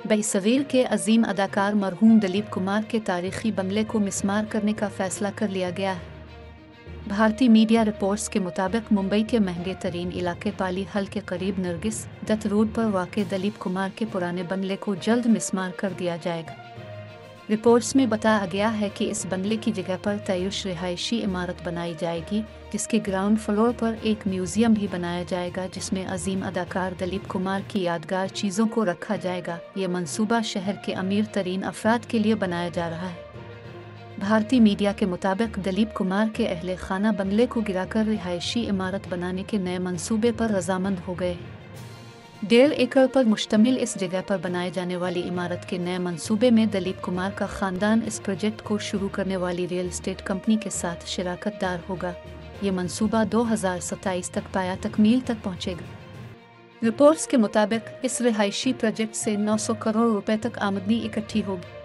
बेसवीर के अजीम अदाकार मरहूम दिलीप कुमार के तारीखी बंगले को मिसमार करने का फैसला कर लिया गया है। भारतीय मीडिया रिपोर्ट्स के मुताबिक मुंबई के महंगे तरीन इलाके पाली हल के करीब नरगिस दत्त रोड पर वाक़ दिलीप कुमार के पुराने बंगले को जल्द मिसमार कर दिया जाएगा। रिपोर्ट्स में बताया गया है कि इस बंगले की जगह पर तय्युश रिहायशी इमारत बनाई जाएगी, जिसके ग्राउंड फ्लोर पर एक म्यूजियम भी बनाया जाएगा जिसमें अजीम अदाकार दिलीप कुमार की यादगार चीज़ों को रखा जाएगा। ये मंसूबा शहर के अमीर तरीन अफराद के लिए बनाया जा रहा है। भारतीय मीडिया के मुताबिक दिलीप कुमार के अहले खाना बंगले को गिराकर रिहायशी इमारत बनाने के नए मंसूबे पर रजामंद हो गए। 1.5 एकड़ पर मुश्तमिल इस जगह पर बनाए जाने वाली इमारत के नए मंसूबे में दिलीप कुमार का खानदान इस प्रोजेक्ट को शुरू करने वाली रियल एस्टेट कंपनी के साथ शराकतदार होगा। ये मंसूबा 2027 तक पाया तकमील तक पहुंचेगा। रिपोर्ट्स के मुताबिक इस रिहायशी प्रोजेक्ट से 900 करोड़ रुपए तक आमदनी इकट्ठी होगी।